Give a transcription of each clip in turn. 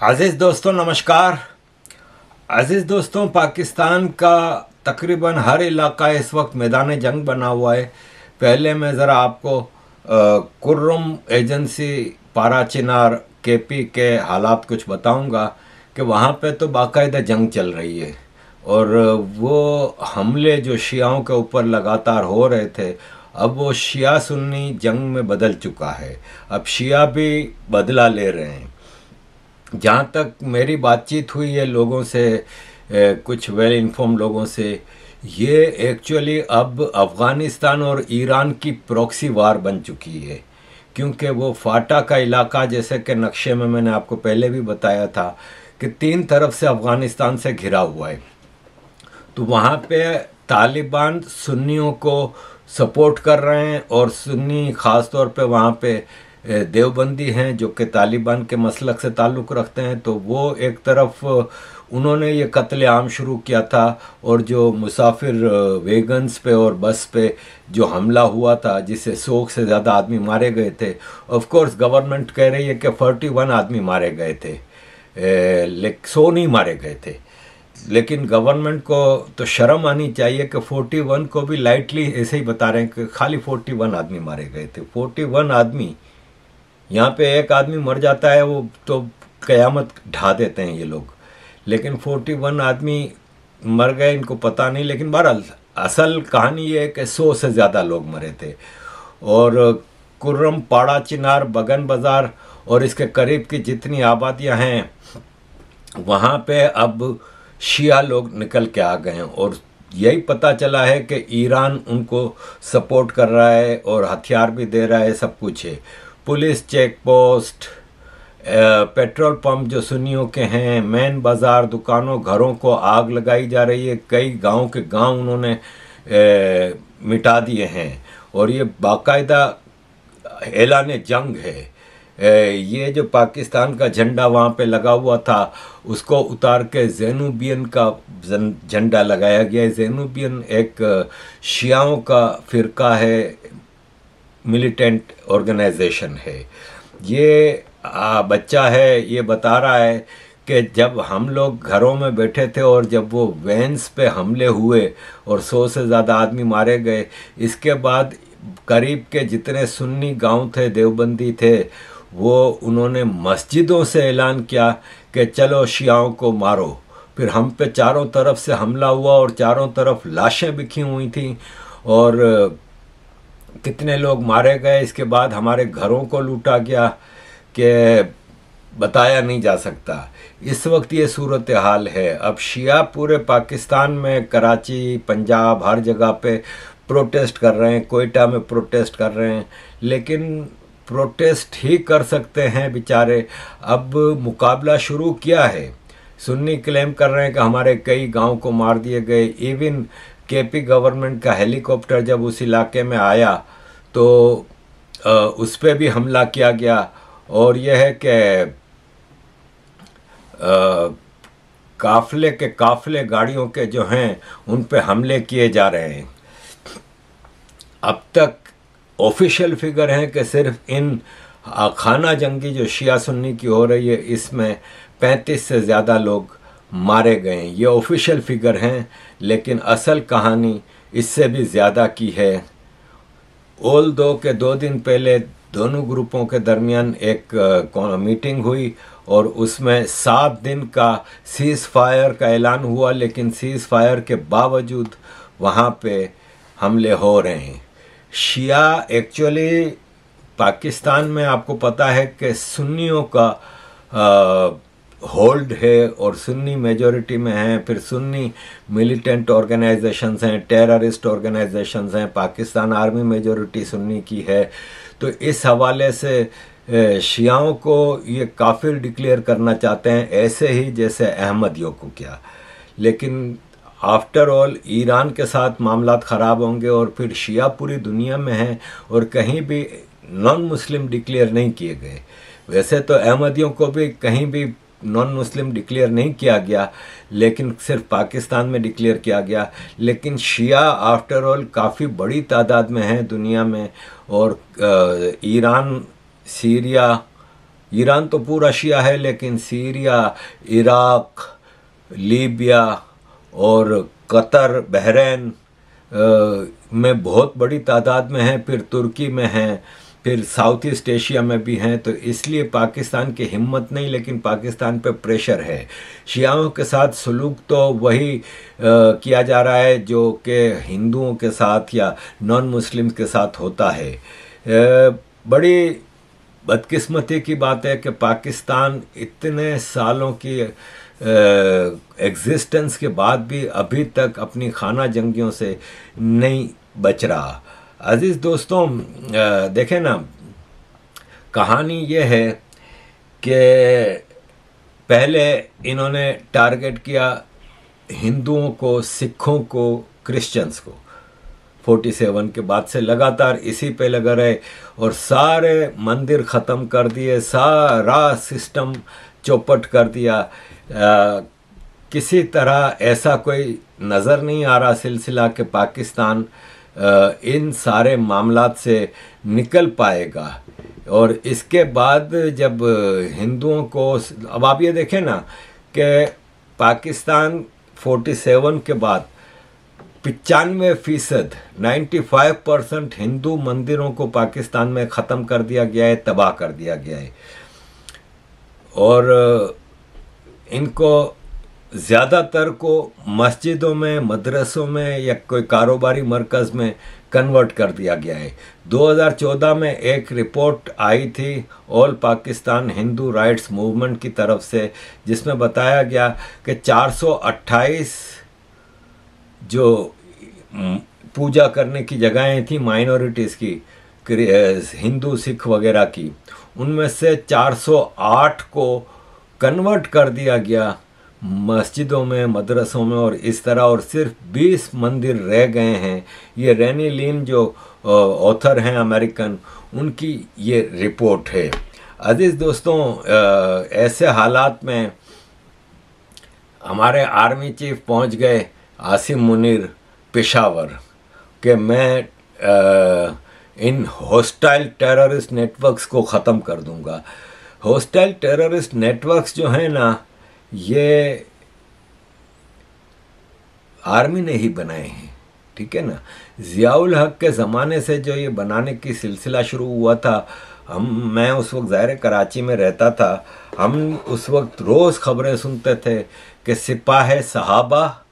अज़ीज़ दोस्तों नमस्कार। अज़ीज़ दोस्तों, पाकिस्तान का तकरीबन हर इलाका इस वक्त मैदान जंग बना हुआ है। पहले मैं ज़रा आपको कुर्रम एजेंसी पारा चिनार केपी के हालात कुछ बताऊंगा कि वहाँ पे तो बाकायदा जंग चल रही है और वो हमले जो शियाओं के ऊपर लगातार हो रहे थे, अब वो शिया सुन्नी जंग में बदल चुका है। अब शिया भी बदला ले रहे हैं। जहाँ तक मेरी बातचीत हुई है लोगों से, कुछ वेल इन्फॉर्म लोगों से, ये एक्चुअली अब अफ़गानिस्तान और ईरान की प्रॉक्सी वार बन चुकी है, क्योंकि वो फाटा का इलाका, जैसे कि नक्शे में मैंने आपको पहले भी बताया था कि 3 तरफ से अफ़गानिस्तान से घिरा हुआ है। तो वहाँ पे तालिबान सुन्नियों को सपोर्ट कर रहे हैं और सुन्नी ख़ास तौर पे वहाँ पे देवबंदी हैं जो कि तालिबान के मसलक से ताल्लुक़ रखते हैं। तो वो एक तरफ उन्होंने ये कत्लेआम शुरू किया था और जो मुसाफिर वेगन्स पे और बस पे जो हमला हुआ था जिससे 100 से ज़्यादा आदमी मारे गए थे, ऑफ कोर्स गवर्नमेंट कह रही है कि 41 आदमी मारे गए थे, 100 नहीं मारे गए थे। लेकिन गवर्नमेंट को तो शर्म आनी चाहिए कि 41 को भी लाइटली ऐसे ही बता रहे हैं कि खाली 41 आदमी मारे गए थे। 41 आदमी, यहाँ पे एक आदमी मर जाता है वो तो क़यामत ढा देते हैं ये लोग, लेकिन 41 आदमी मर गए, इनको पता नहीं। लेकिन बहरहाल असल कहानी ये है कि 100 से ज़्यादा लोग मरे थे। और कुर्रम, पाड़ा चिनार, बगन बाज़ार और इसके करीब की जितनी आबादियाँ हैं वहाँ पे अब शिया लोग निकल के आ गए हैं और यही पता चला है कि ईरान उनको सपोर्ट कर रहा है और हथियार भी दे रहा है, सब कुछ है। Police check post, petrol pump जो सुन्नियों के हैं, मेन बाज़ार, दुकानों, घरों को आग लगाई जा रही है। कई गांव के गांव उन्होंने मिटा दिए हैं और ये बाकायदा ऐलान जंग है। ये जो पाकिस्तान का झंडा वहाँ पे लगा हुआ था उसको उतार के ज़ैनुबियन का झंडा लगाया गया है। ज़ैनुबियन एक शियाओं का फ़िरका है, मिलिटेंट ऑर्गेनाइजेशन है। ये बच्चा है, ये बता रहा है कि जब हम लोग घरों में बैठे थे और जब वो वैन्स पे हमले हुए और 100 से ज़्यादा आदमी मारे गए, इसके बाद करीब के जितने सुन्नी गांव थे, देवबंदी थे, वो उन्होंने मस्जिदों से ऐलान किया कि चलो शियाओं को मारो। फिर हम पे चारों तरफ से हमला हुआ और चारों तरफ लाशें बिखी हुई थी और कितने लोग मारे गए। इसके बाद हमारे घरों को लूटा गया कि बताया नहीं जा सकता। इस वक्त ये सूरत हाल है। अब शिया पूरे पाकिस्तान में, कराची, पंजाब, हर जगह पे प्रोटेस्ट कर रहे हैं, कोयटा में प्रोटेस्ट कर रहे हैं, लेकिन प्रोटेस्ट ही कर सकते हैं बेचारे। अब मुकाबला शुरू किया है। सुन्नी क्लेम कर रहे हैं कि हमारे कई गांव को मार दिए गए। इवन केपी गवर्नमेंट का हेलीकॉप्टर जब उस इलाके में आया तो उस पर भी हमला किया गया। और यह है कि काफले के काफले गाड़ियों के जो हैं उन पे हमले किए जा रहे हैं। अब तक ऑफिशियल फिगर हैं कि सिर्फ इन खाना जंगी जो शिया सुन्नी की हो रही है इसमें 35 से ज़्यादा लोग मारे गए हैं। ये ऑफिशियल फिगर हैं, लेकिन असल कहानी इससे भी ज़्यादा की है। ऑल दो के 2 दिन पहले दोनों ग्रुपों के दरमियान एक मीटिंग हुई और उसमें 7 दिन का सीज़ फायर का ऐलान हुआ, लेकिन सीज़ फायर के बावजूद वहाँ पे हमले हो रहे हैं। शिया एक्चुअली पाकिस्तान में आपको पता है कि सुन्नियों का होल्ड है और सुन्नी मेजॉरिटी में हैं। फिर सुन्नी मिलिटेंट ऑर्गेनाइजेशंस हैं, टेररिस्ट ऑर्गेनाइजेशंस हैं। पाकिस्तान आर्मी मेजॉरिटी सुन्नी की है। तो इस हवाले से शियाओं को ये काफिर डिक्लेयर करना चाहते हैं, ऐसे ही जैसे अहमदियों को किया। लेकिन आफ्टर ऑल ईरान के साथ मामलात ख़राब होंगे और फिर शिया पूरी दुनिया में हैं और कहीं भी नॉन मुस्लिम डिक्लेयर नहीं किए गए। वैसे तो अहमदियों को भी कहीं भी नॉन मुस्लिम डिक्लेयर नहीं किया गया, लेकिन सिर्फ पाकिस्तान में डिक्लेयर किया गया। लेकिन शिया आफ्टर ऑल काफ़ी बड़ी तादाद में है दुनिया में और ईरान, सीरिया ईरान तो पूरा शिया है, लेकिन सीरिया, इराक, लीबिया और कतर, बहरीन में बहुत बड़ी तादाद में हैं, फिर तुर्की में हैं, फिर साउथ ईस्ट एशिया में भी हैं। तो इसलिए पाकिस्तान की हिम्मत नहीं, लेकिन पाकिस्तान पे प्रेशर है। शियाओं के साथ सलूक तो वही किया जा रहा है जो कि हिंदुओं के साथ या नॉन मुस्लिम के साथ होता है। बड़ी बदकिस्मती की बात है कि पाकिस्तान इतने सालों की एग्जिस्टेंस के बाद भी अभी तक अपनी खाना जंगियों से नहीं बच रहा। अजीज़ दोस्तों, देखें ना, कहानी ये है कि पहले इन्होंने टारगेट किया हिंदुओं को, सिखों को, क्रिश्चियंस को। 47 के बाद से लगातार इसी पे लगा रहे और सारे मंदिर ख़त्म कर दिए, सारा सिस्टम चौपट कर दिया। किसी तरह ऐसा कोई नज़र नहीं आ रहा सिलसिला कि पाकिस्तान इन सारे मामलात से निकल पाएगा। और इसके बाद जब हिंदुओं को, अब आप ये देखें ना कि पाकिस्तान 47 के बाद 95% 95% हिंदू मंदिरों को पाकिस्तान में ख़त्म कर दिया गया है, तबाह कर दिया गया है। और इनको ज़्यादातर को मस्जिदों में, मदरसों में या कोई कारोबारी मरकज़ में कन्वर्ट कर दिया गया है। 2014 में एक रिपोर्ट आई थी all Pakistan Hindu rights movement की तरफ से, जिसमें बताया गया कि 428 जो पूजा करने की जगहें थी माइनॉरिटीज़ की, हिंदू, सिख वगैरह की, उनमें से 408 को कन्वर्ट कर दिया गया मस्जिदों में, मदरसों में और इस तरह, और सिर्फ 20 मंदिर रह गए हैं। ये रेनी लिन जो ऑथर हैं अमेरिकन, उनकी ये रिपोर्ट है। अजीज़ दोस्तों, ऐसे हालात में हमारे आर्मी चीफ पहुंच गए आसिम मुनीर पेशावर कि मैं इन हॉस्टाइल टेररिस्ट नेटवर्क्स को ख़त्म कर दूंगा। हॉस्टाइल टेररिस्ट नेटवर्क्स जो हैं ना, ये आर्मी ने ही बनाए हैं, ठीक है ना। ज़ियाउल हक के ज़माने से जो ये बनाने की सिलसिला शुरू हुआ था, मैं उस वक्त ज़ाहिर कराची में रहता था, हम उस वक्त रोज़ खबरें सुनते थे कि Sipah Sahaba,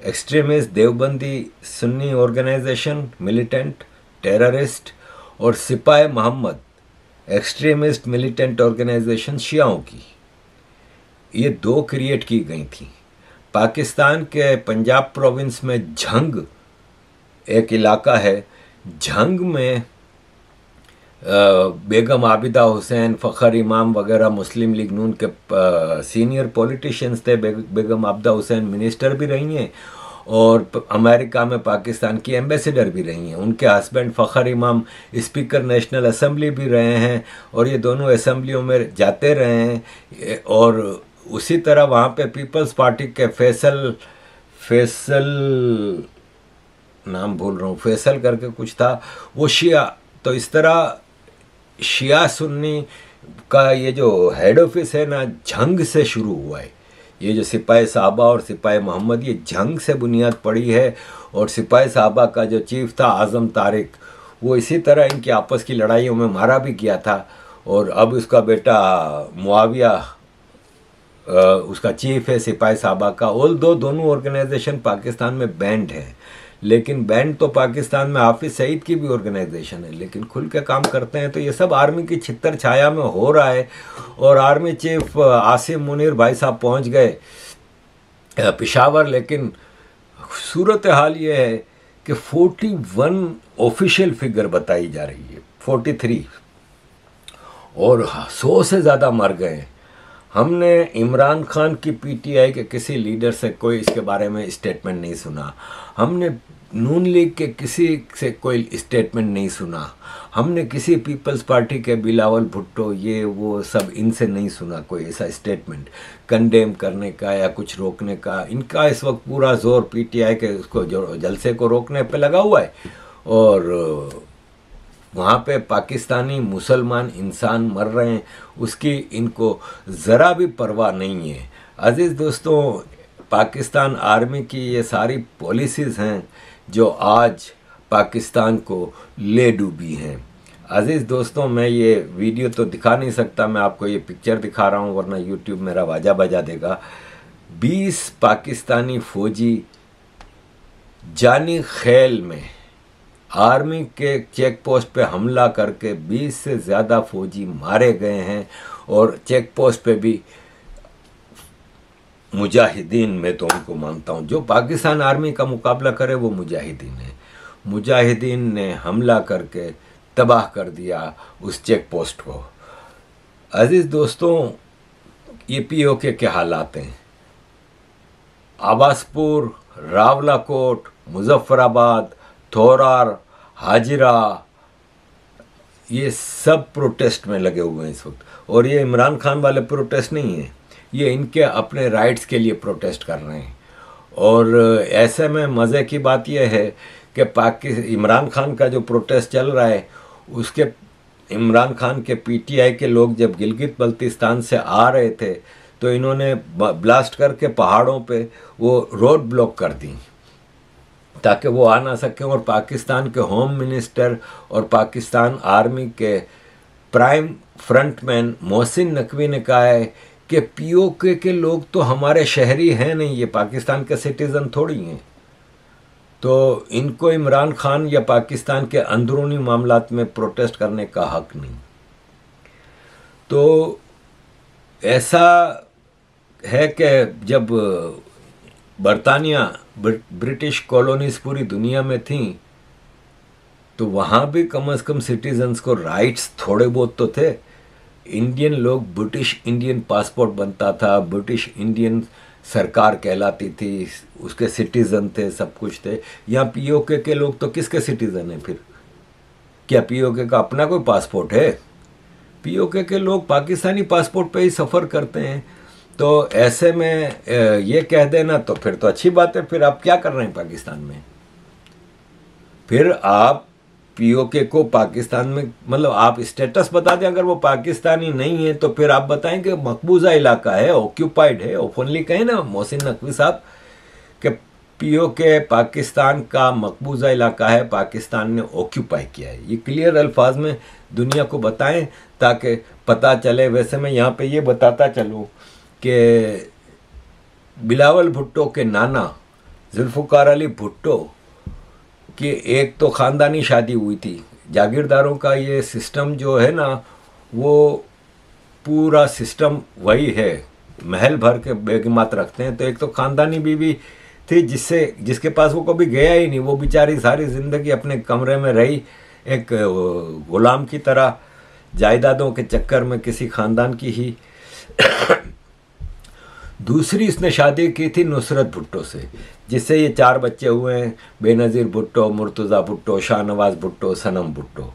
extremist Deobandi Sunni organisation, militant terrorist, और Sipah Mohammad extremist militant organisation शियाओं की, ये 2 क्रिएट की गई थी। पाकिस्तान के पंजाब प्रोविंस में झंग एक इलाका है, झंग में बेगम आबिदा हुसैन, फ़खर इमाम वगैरह मुस्लिम लीग नून के सीनियर पॉलिटिशियंस थे। बेगम आबिदा हुसैन मिनिस्टर भी रही हैं और अमेरिका में पाकिस्तान की एम्बेसडर भी रही हैं। उनके हस्बैंड फ़खर इमाम स्पीकर नेशनल असेंबली भी रहे हैं और ये दोनों असेंबलियों में जाते रहे हैं। और उसी तरह वहाँ पे पीपल्स पार्टी के फैसल नाम भूल रहा हूँ, फैसल करके कुछ था, वो शिया। तो इस तरह शिया सुन्नी का ये जो हेड ऑफिस है ना, झंग से शुरू हुआ है। ये जो सिपाही साहबा और सिपाही मोहम्मद, ये झंग से बुनियाद पड़ी है। और सिपाही साहबा का जो चीफ था आज़म तारिक, वो इसी तरह इनकी आपस की लड़ाइयों में मारा भी गया था। और अब उसका बेटा मुआविया उसका चीफ है सिपाही साहबा का। ऑल दोनों ऑर्गेनाइजेशन पाकिस्तान में बैंड है, लेकिन बैंड तो पाकिस्तान में हाफिज सईद की भी ऑर्गेनाइजेशन है, लेकिन खुल के काम करते हैं। तो ये सब आर्मी की छितर छाया में हो रहा है। और आर्मी चीफ आसिम मुनीर भाई साहब पहुंच गए पेशावर, लेकिन सूरत हाल ये है कि 41 ऑफिशियल फिगर बताई जा रही है, 43, और 100 से ज़्यादा मर गए। हमने इमरान खान की पीटीआई के किसी लीडर से कोई इसके बारे में स्टेटमेंट नहीं सुना। हमने नून लीग के किसी से कोई स्टेटमेंट नहीं सुना। हमने किसी पीपल्स पार्टी के बिलावल भुट्टो, ये वो सब, इनसे नहीं सुना कोई ऐसा स्टेटमेंट कंडेम करने का या कुछ रोकने का। इनका इस वक्त पूरा जोर पीटीआई के उसको जो जलसे को रोकने पे लगा हुआ है। और वहाँ पे पाकिस्तानी मुसलमान इंसान मर रहे हैं, उसकी इनको ज़रा भी परवाह नहीं है। अजीज़ दोस्तों, पाकिस्तान आर्मी की ये सारी पॉलिसीज़ हैं जो आज पाकिस्तान को ले डूबी हैं। अजीज़ दोस्तों, मैं ये वीडियो तो दिखा नहीं सकता, मैं आपको ये पिक्चर दिखा रहा हूँ वरना यूट्यूब मेरा वाजा बजा देगा। 20 पाकिस्तानी फौजी जानी खेल में आर्मी के चेक पोस्ट पे हमला करके 20 से ज़्यादा फौजी मारे गए हैं। और चेक पोस्ट पे भी मुजाहिदीन, मैं तो उनको मानता हूँ, जो पाकिस्तान आर्मी का मुकाबला करे वो मुजाहिदीन है। मुजाहिदीन ने हमला करके तबाह कर दिया उस चेक पोस्ट को। अजीज़ दोस्तों, ये पीओके के हालात हैं। आबासपुर, रावलाकोट, मुजफ्फराबाद, थोरार, हाजिरा, ये सब प्रोटेस्ट में लगे हुए हैं इस वक्त। और ये इमरान खान वाले प्रोटेस्ट नहीं है, ये इनके अपने राइट्स के लिए प्रोटेस्ट कर रहे हैं। और ऐसे में मज़े की बात यह है कि इमरान खान का जो प्रोटेस्ट चल रहा है, उसके इमरान खान के पीटीआई के लोग जब गिलगित बल्तिस्तान से आ रहे थे तो इन्होंने ब्लास्ट करके पहाड़ों पे वो रोड ब्लॉक कर दी ताकि वो आ ना सकें। और पाकिस्तान के होम मिनिस्टर और पाकिस्तान आर्मी के प्राइम फ्रंटमैन मोहसिन नकवी ने कहा है कि पीओके के लोग तो हमारे शहरी हैं नहीं, ये पाकिस्तान के सिटीज़न थोड़ी हैं, तो इनको इमरान खान या पाकिस्तान के अंदरूनी मामलात में प्रोटेस्ट करने का हक नहीं। तो ऐसा है कि जब बरतानिया ब्रिटिश कॉलोनीज पूरी दुनिया में थी तो वहाँ भी कम से कम सिटीजन्स को राइट्स थोड़े बहुत तो थे। इंडियन लोग, ब्रिटिश इंडियन पासपोर्ट बनता था, ब्रिटिश इंडियन सरकार कहलाती थी, उसके सिटीज़न थे, सब कुछ थे। यहाँ पीओके के लोग तो किसके सिटीज़न हैं फिर? क्या पीओके का अपना कोई पासपोर्ट है? पीओके के लोग पाकिस्तानी पासपोर्ट पे ही सफ़र करते हैं। तो ऐसे में ये कह देना तो फिर तो अच्छी बात है, फिर आप क्या कर रहे हैं पाकिस्तान में? फिर आप पीओके को पाकिस्तान में, मतलब आप स्टेटस बता दें, अगर वो पाकिस्तानी नहीं है तो फिर आप बताएं कि मकबूजा इलाका है, ऑक्यूपाइड है, ओपनली कहें ना मोहसिन नकवी साहब कि पीओके पाकिस्तान का मकबूजा इलाका है, पाकिस्तान ने ऑक्यूपाई किया है। ये क्लियर अल्फाज में दुनिया को बताएं ताकि पता चले। वैसे मैं यहाँ पे ये बताता चलूँ कि बिलावल भुट्टो के नाना जुल्फ़िकार अली भुट्टो कि एक तो ख़ानदानी शादी हुई थी। जागीरदारों का ये सिस्टम जो है ना, वो पूरा सिस्टम वही है, महल भर के बेगमात रखते हैं। तो एक तो ख़ानदानी बीवी थी जिसके पास वो कभी गया ही नहीं, वो बेचारी सारी ज़िंदगी अपने कमरे में रही, एक गुलाम की तरह, जायदादों के चक्कर में किसी ख़ानदान की ही। दूसरी इसने शादी की थी नुसरत भुट्टो से, जिससे ये 4 बच्चे हुए हैं, बेनज़ीर भुट्टो, मुर्तज़ा भुट्टो, शाहनवाज़ भुट्टो, सनम भुट्टो,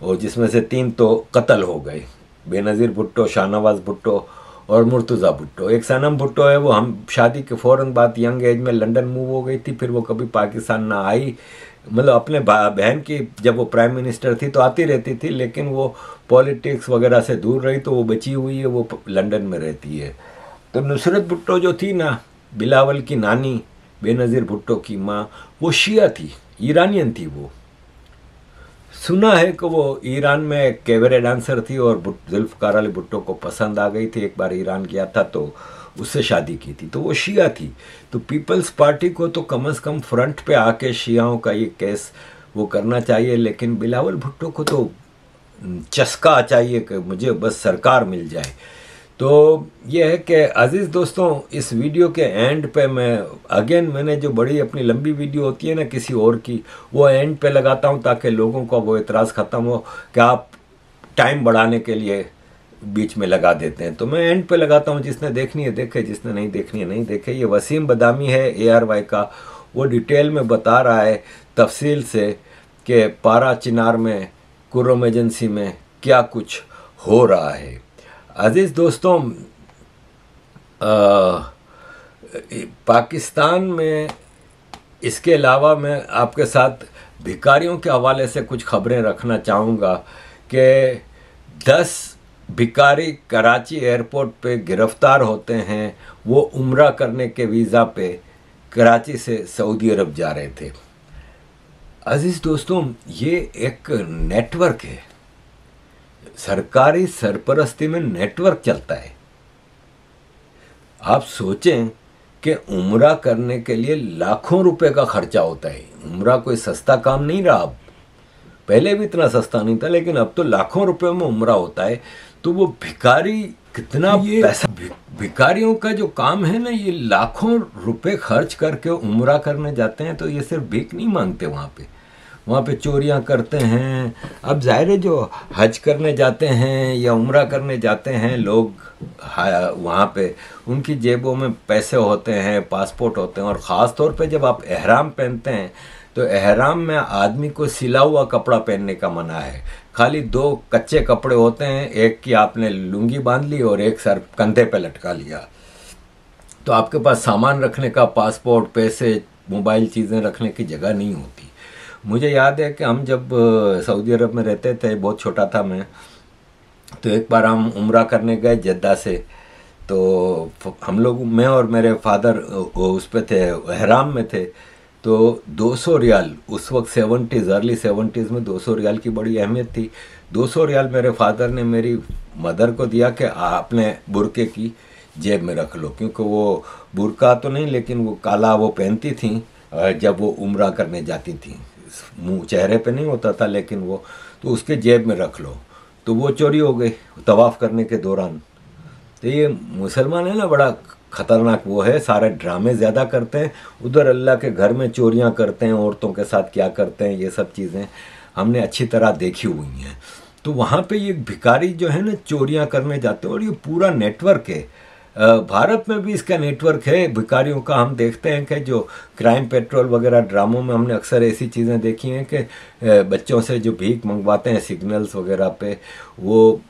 और जिसमें से 3 तो कत्ल हो गए, बेनज़ीर भुट्टो, शाहनवाज़ भुट्टो और मुर्तज़ा भुट्टो। एक सनम भुट्टो है, वो हम शादी के फ़ौरन बाद यंग एज में लंदन मूव हो गई थी, फिर वो कभी पाकिस्तान ना आई। मतलब अपने बहन की, जब वो प्राइम मिनिस्टर थी तो आती रहती थी, लेकिन वो पॉलिटिक्स वगैरह से दूर रही, तो वो बची हुई है, वो लंदन में रहती है। तो नुसरत भुट्टो जो थी ना, बिलावल की नानी, बेनज़ीर भुट्टो की माँ, वो शिया थी, ईरानियन थी। वो सुना है कि वो ईरान में कैबरे डांसर थी और जुल्फ़िकार अली भुट्टो को पसंद आ गई थी। एक बार ईरान गया था तो उससे शादी की थी, तो वो शिया थी। तो पीपल्स पार्टी को तो कम से कम फ्रंट पे आके शियाओं का ये केस वो करना चाहिए, लेकिन बिलावल भुट्टो को तो चस्का चाहिए कि मुझे बस सरकार मिल जाए। तो ये है कि अज़ीज़ दोस्तों, इस वीडियो के एंड पे मैंने जो बड़ी अपनी लंबी वीडियो होती है ना किसी और की, वो एंड पे लगाता हूँ ताकि लोगों का वो एतराज़ ख़त्म हो कि आप टाइम बढ़ाने के लिए बीच में लगा देते हैं। तो मैं एंड पे लगाता हूँ, जिसने देखनी है देखे, जिसने नहीं देखनी है नहीं देखे। ये वसीम बदामी है ARY का, वो डिटेल में बता रहा है तफसील से कि पारा चिनार में, कुर्रम एजेंसी में क्या कुछ हो रहा है। अजीज़ दोस्तों, पाकिस्तान में इसके अलावा मैं आपके साथ भिखारियों के हवाले से कुछ खबरें रखना चाहूँगा कि 10 भिखारी कराची एयरपोर्ट पे गिरफ्तार होते हैं। वो उम्रा करने के वीज़ा पे कराची से सऊदी अरब जा रहे थे। अजीज़ दोस्तों, ये एक नेटवर्क है, सरकारी सरपरस्ती में नेटवर्क चलता है। आप सोचें कि उम्रा करने के लिए लाखों रुपए का खर्चा होता है। उम्रा कोई सस्ता काम नहीं रहा। अब पहले भी इतना सस्ता नहीं था, लेकिन अब तो लाखों रुपए में उम्रा होता है। तो वो भिखारी कितना पैसा, भिखारियों का जो काम है ना, ये लाखों रुपए खर्च करके उम्रा करने जाते हैं। तो ये सिर्फ भीख नहीं मांगते, वहाँ पे चोरियाँ करते हैं। अब जाहिर है जो हज करने जाते हैं या उम्रा करने जाते हैं लोग, वहाँ पे उनकी जेबों में पैसे होते हैं, पासपोर्ट होते हैं। और ख़ास तौर पे जब आप एहराम पहनते हैं तो एहराम में आदमी को सिला हुआ कपड़ा पहनने का मना है। खाली 2 कच्चे कपड़े होते हैं, एक की आपने लुंगी बांध ली और एक सर कंधे पे लटका लिया। तो आपके पास सामान रखने का, पासपोर्ट, पैसे, मोबाइल, चीज़ें रखने की जगह नहीं होती। मुझे याद है कि हम जब सऊदी अरब में रहते थे, बहुत छोटा था मैं, तो एक बार हम उम्रा करने गए जद्दा से। तो हम लोग, मैं और मेरे फादर उस पे थे, एहराम में थे। तो 200 रियाल, उस वक्त 70s, अर्ली 70s में 200 रियाल की बड़ी अहमियत थी। 200 रियाल मेरे फादर ने मेरी मदर को दिया कि आपने बुरके की जेब में रख लो, क्योंकि वो बुरका तो नहीं लेकिन वो काला वो पहनती थी जब वो उम्रा करने जाती थी। मुंह चेहरे पे नहीं होता था, लेकिन वो तो उसके जेब में रख लो। तो वो चोरी हो गई तवाफ़ करने के दौरान। तो ये मुसलमान है ना, बड़ा ख़तरनाक वो है, सारे ड्रामे ज़्यादा करते हैं। उधर अल्लाह के घर में चोरियां करते हैं, औरतों के साथ क्या करते हैं, ये सब चीज़ें हमने अच्छी तरह देखी हुई हैं। तो वहाँ पे ये भिखारी जो है ना, चोरियां करने जाते हैं। और ये पूरा नेटवर्क है। भारत में भी इसका नेटवर्क है भिखारियों का। हम देखते हैं कि जो क्राइम पेट्रोल वगैरह ड्रामों में हमने अक्सर ऐसी चीज़ें देखी हैं कि बच्चों से जो भीख मंगवाते हैं सिग्नल्स वगैरह पे, वो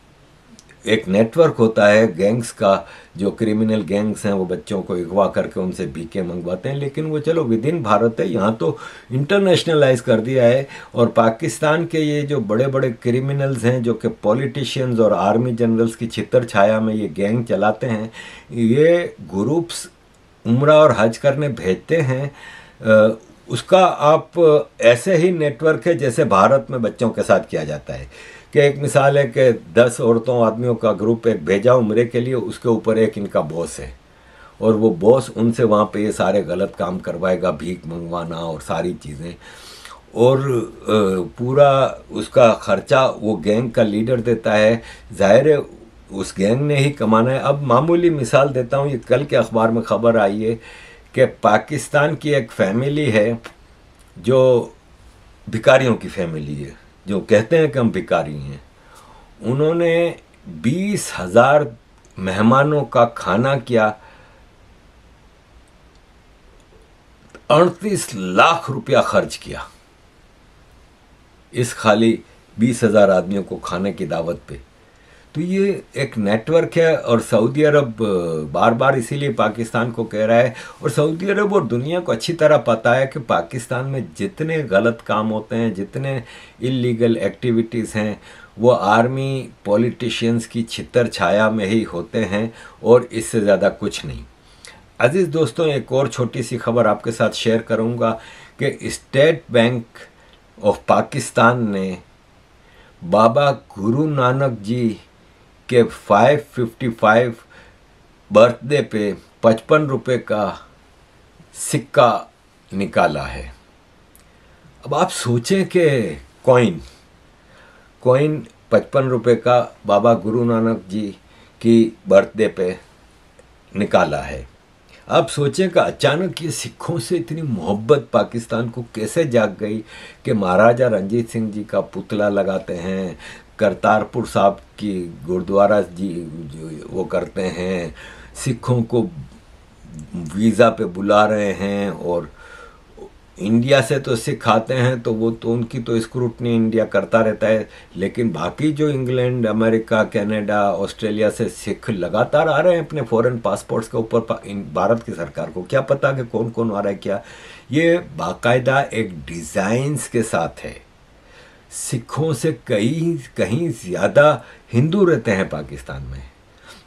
एक नेटवर्क होता है गैंग्स का। जो क्रिमिनल गैंग्स हैं वो बच्चों को अगवा करके उनसे भीखें मंगवाते हैं। लेकिन वो चलो विद इन भारत है, यहाँ तो इंटरनेशनलाइज कर दिया है। और पाकिस्तान के ये जो बड़े बड़े क्रिमिनल्स हैं, जो कि पॉलिटिशियंस और आर्मी जनरल्स की छितर छाया में ये गैंग चलाते हैं, ये ग्रुप्स उम्रा और हज करने भेजते हैं। उसका आप ऐसे ही नेटवर्क है जैसे भारत में बच्चों के साथ किया जाता है। कि एक मिसाल है कि 10 औरतों आदमियों का ग्रुप एक भेजा उम्रे के लिए, उसके ऊपर एक इनका बॉस है और वो बॉस उनसे वहाँ पे ये सारे गलत काम करवाएगा, भीख मंगवाना और सारी चीज़ें। और पूरा उसका खर्चा वो गैंग का लीडर देता है। जाहिर है उस गैंग ने ही कमाना है। अब मामूली मिसाल देता हूँ, ये कल के अखबार में खबर आई है कि पाकिस्तान की एक फैमिली है जो भिखारियों की फैमिली है, जो कहते हैं कि हम भिखारी हैं। उन्होंने 20,000 मेहमानों का खाना किया, 38 लाख रुपया खर्च किया इस खाली 20,000 आदमियों को खाने की दावत पे। तो ये एक नेटवर्क है। और सऊदी अरब बार बार इसीलिए पाकिस्तान को कह रहा है, और सऊदी अरब और दुनिया को अच्छी तरह पता है कि पाकिस्तान में जितने गलत काम होते हैं, जितने इलीगल एक्टिविटीज़ हैं, वो आर्मी पॉलिटिशियंस की छितर छाया में ही होते हैं और इससे ज़्यादा कुछ नहीं। अजीज़ दोस्तों, एक और छोटी सी खबर आपके साथ शेयर करूँगा कि स्टेट बैंक ऑफ पाकिस्तान ने बाबा गुरु नानक जी के 555 बर्थडे पे 55 रुपये का सिक्का निकाला है। अब आप सोचें कि कॉइन 55 रुपये का बाबा गुरु नानक जी की बर्थडे पे निकाला है। आप सोचें कि अचानक ये सिखों से इतनी मोहब्बत पाकिस्तान को कैसे जाग गई कि महाराजा रणजीत सिंह जी का पुतला लगाते हैं, करतारपुर साहब की गुरुद्वारा जी वो करते हैं, सिखों को वीज़ा पे बुला रहे हैं। और इंडिया से तो सिख आते हैं तो वो तो उनकी तो स्क्रूटनी इंडिया करता रहता है, लेकिन बाकी जो इंग्लैंड, अमेरिका, कनाडा, ऑस्ट्रेलिया से सिख लगातार आ रहे हैं अपने फॉरेन पासपोर्ट्स के ऊपर। भारत की सरकार को क्या पता कि कौन कौन आ रहा है क्या। ये बाकायदा एक डिज़ाइंस के साथ है। सिखों से कहीं ज़्यादा हिंदू रहते हैं पाकिस्तान में।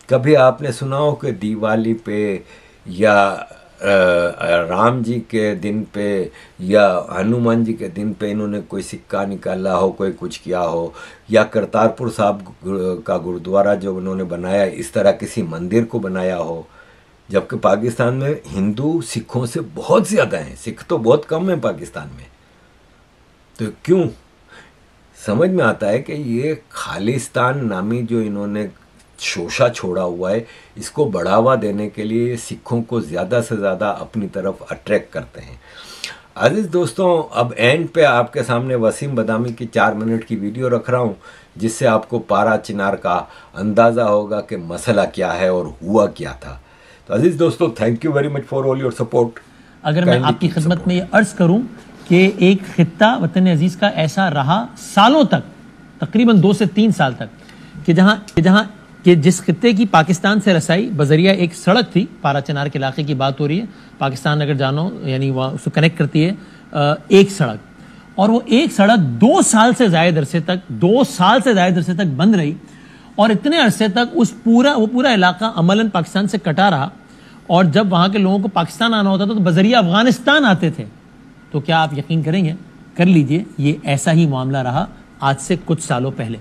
कभी आपने सुना हो कि दिवाली पे या राम जी के दिन पे या हनुमान जी के दिन पे इन्होंने कोई सिक्का निकाला हो, कोई कुछ किया हो, या करतारपुर साहब का गुरुद्वारा जो उन्होंने बनाया इस तरह किसी मंदिर को बनाया हो? जबकि पाकिस्तान में हिंदू सिखों से बहुत ज़्यादा हैं, सिख तो बहुत कम है पाकिस्तान में। तो क्यों? समझ में आता है कि ये खालिस्तान नामी जो इन्होंने शोषा छोड़ा हुआ है, इसको बढ़ावा देने के लिए सिखों को ज़्यादा से ज़्यादा अपनी तरफ अट्रैक्ट करते हैं। अजीज़ दोस्तों, अब एंड पे आपके सामने वसीम बदामी की 4 मिनट की वीडियो रख रहा हूँ, जिससे आपको पारा चिनार का अंदाज़ा होगा कि मसला क्या है और हुआ क्या था। तो अजीज़ दोस्तों, thank you very much for all your support. अगर मैं आपकी खिदमत में ये अर्ज़ करूँ कि एक खित्ता वतन अजीज़ का ऐसा रहा सालों तक, तकरीबन 2 से 3 साल तक, कि जिस खित्ते की पाकिस्तान से रसाई बजरिया एक सड़क थी, पारा चिनार के इलाके की बात हो रही है, पाकिस्तान अगर जानो यानी वहाँ उसको कनेक्ट करती है एक सड़क, और वो एक सड़क 2 साल से ज़्यादा अरसे तक बंद रही। और इतने अरसे तक वो पूरा इलाका अमलन पाकिस्तान से कटा रहा। और जब वहाँ के लोगों को पाकिस्तान आना होता था तो बजरिया अफगानिस्तान आते थे। तो क्या आप यकीन करेंगे, कर लीजिए, ये ऐसा ही मामला रहा आज से कुछ सालों पहले।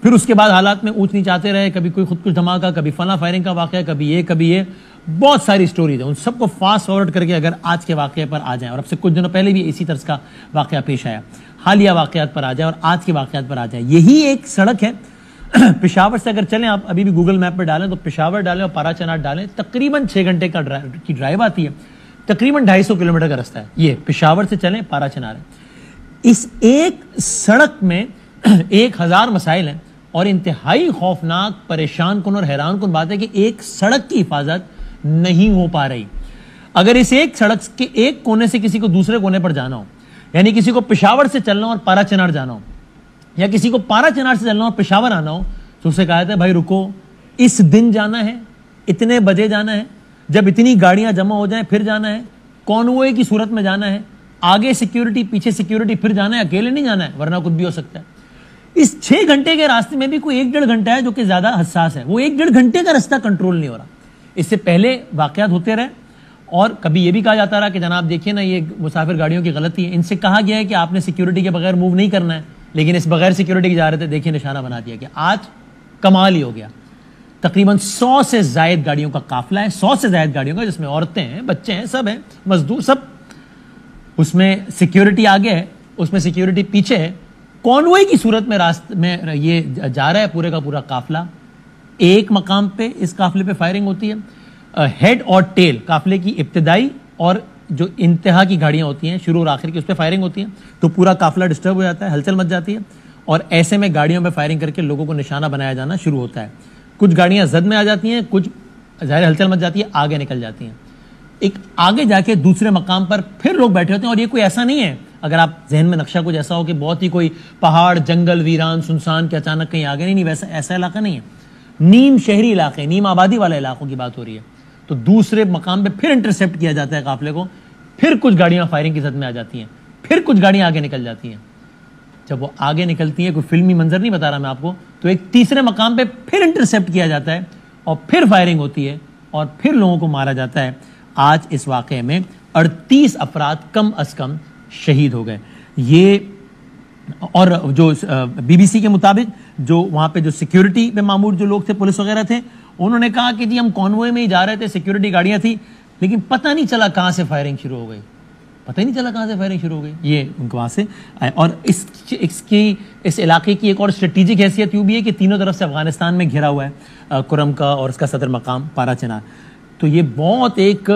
फिर उसके बाद हालात में ऊंच नीच आते रहे, कभी कोई खुदकुश धमाका, कभी फला फायरिंग का वाक़या, कभी ये, बहुत सारी स्टोरीज है। उन सबको फास्ट फॉरवर्ड करके अगर आज के वाक़े पर आ जाए, और अब से कुछ दिनों पहले भी इसी तरह का वाक़या पेश आया, हालिया वाक़यात पर आ जाए और आज के वाक़यात पर आ जाए। यही एक सड़क है। पेशावर से अगर चलें, आप अभी भी गूगल मैप पर डालें तो पेशावर डालें और पारा चिनार डालें, तकरीबन 6 घंटे की ड्राइव आती है, तकरीबन 250 किलोमीटर का रास्ता है। ये पेशावर से चलें, पारा चिनार है। इस एक सड़क में 1000 मसाइल हैं और इंतहाई खौफनाक, परेशान कुन और हैरान कुन बात है कि एक सड़क की हिफाजत नहीं हो पा रही। अगर इस एक सड़क के एक कोने से किसी को दूसरे कोने पर जाना हो, यानी किसी को पेशावर से चलना और पारा चिनार जाना हो, या किसी को पारा चिनार से चलना और पेशावर आना हो, तो उससे कहा था भाई रुको, इस दिन जाना है, इतने बजे जाना है, जब इतनी गाड़ियां जमा हो जाएं फिर जाना है, कॉन्वॉय की सूरत में जाना है, आगे सिक्योरिटी पीछे सिक्योरिटी, फिर जाना है, अकेले नहीं जाना है वरना कुछ भी हो सकता है। इस 6 घंटे के रास्ते में भी कोई 1-1.5 घंटा है जो कि ज्यादा हसास है, वो 1-1.5 घंटे का रास्ता कंट्रोल नहीं हो रहा। इससे पहले वाकयात होते रहे और कभी यह भी कहा जाता रहा कि जनाब देखिए ना, ये मुसाफिर गाड़ियों की गलती है, इनसे कहा गया है कि आपने सिक्योरिटी के बगैर मूव नहीं करना है, लेकिन इस बगैर सिक्योरिटी के जा रहे थे, देखिए निशाना बना दिया गया। आज कमाल ही हो गया, तकरीबन 100 से ज्यादा गाड़ियों का काफिला है, 100 से ज्यादा गाड़ियों का, जिसमें औरतें हैं, बच्चे हैं, सब हैं, मजदूर सब। उसमें सिक्योरिटी आगे है, उसमें सिक्योरिटी पीछे है, कॉन्वॉय की सूरत में रास्ते में ये जा रहा है पूरे का पूरा काफिला। एक मकाम पे इस काफिले पे फायरिंग होती है, हेड और टेल, काफिले की इब्तिदाई और जो इंतहा की गाड़ियां होती हैं, शुरू और आखिर की, उस पर फायरिंग होती है, तो पूरा काफिला डिस्टर्ब हो जाता है, हलचल मच जाती है। और ऐसे में गाड़ियों में फायरिंग करके लोगों को निशाना बनाया जाना शुरू होता है। कुछ गाड़ियां जद में आ जाती हैं, कुछ ज़ाहिर हलचल मच जाती है, आगे निकल जाती हैं। एक आगे जाके दूसरे मकाम पर फिर लोग बैठे होते हैं। और ये कोई ऐसा नहीं है, अगर आप जहन में नक्शा कुछ ऐसा हो कि बहुत ही कोई पहाड़, जंगल, वीरान, सुनसान के अचानक कहीं आगे, नहीं, वैसा ऐसा इलाका नहीं है। नीम शहरी इलाके, नीम आबादी वाले इलाकों की बात हो रही है। तो दूसरे मकाम पे फिर इंटरसेप्ट किया जाता है काफिले को, फिर कुछ गाड़ियां फायरिंग की जद में आ जाती हैं, फिर कुछ गाड़ियां आगे निकल जाती हैं। जब वो आगे निकलती हैं, कोई फिल्मी मंजर नहीं बता रहा मैं आपको, तो एक तीसरे मकाम पे फिर इंटरसेप्ट किया जाता है और फिर फायरिंग होती है और फिर लोगों को मारा जाता है। आज इस वाकये में 38 अफराद कम अज कम शहीद हो गए। ये और जो BBC के मुताबिक जो वहाँ पे जो सिक्योरिटी पे मामूर जो लोग थे, पुलिस वगैरह थे, उन्होंने कहा कि जी हम कॉन्वॉय में ही जा रहे थे, सिक्योरिटी गाड़ियाँ थी, लेकिन पता नहीं चला कहाँ से फायरिंग शुरू हो गई, ये उनको वहाँ से आए। और इस इलाके की एक और स्ट्रेटेजिक हैसियत यूँ भी है कि तीनों तरफ से अफगानिस्तान में घिरा हुआ है कुरम का और उसका सदर मकाम पारा चिनार। तो ये बहुत एक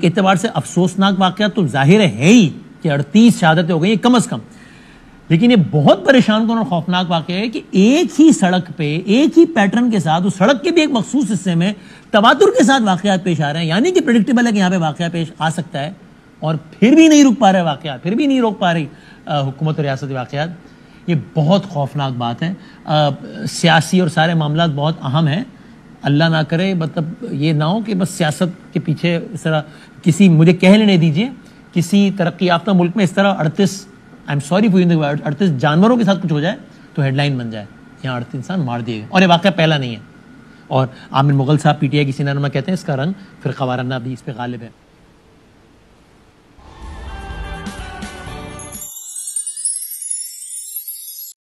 एतबार से अफसोसनाक वाक़या तो जाहिर है ही कि 38 शहादतें हो गई है कम अज़ कम, लेकिन ये बहुत परेशान कौन और खौफनाक वाक़या है कि एक ही सड़क पे, एक ही पैटर्न के साथ, उस सड़क के भी एक मखसूस हिस्से में तवातुर के साथ वाक़यात पेश आ रहे हैं। यानी कि प्रेडिक्टेबल है कि यहाँ पे वाक़या पेश आ सकता है, और फिर भी नहीं रुक पा रहे वाक़यात, फिर भी नहीं रोक पा रही हुकूमत और रियासती वाक़यात, ये बहुत खौफनाक बात है। सियासी और सारे मामला बहुत अहम हैं। अल्लाह ना करे मतलब ये ना हो कि बस सियासत के पीछे इस तरह किसी, मुझे कह लेने दीजिए, किसी तरक्की याफ्ता मुल्क में इस तरह 38, I am sorry for using the word, 38 जानवरों के साथ कुछ हो जाए तो हेडलाइन बन जाए, यहाँ 38 इंसान मार दिए गए। और ये वाक़या पहला नहीं है। और आमिर मुगल साहब PTI की सीनानुमा कहते हैं इसका रंग फ़िरक़ावाराना भी इस पर गालिब है।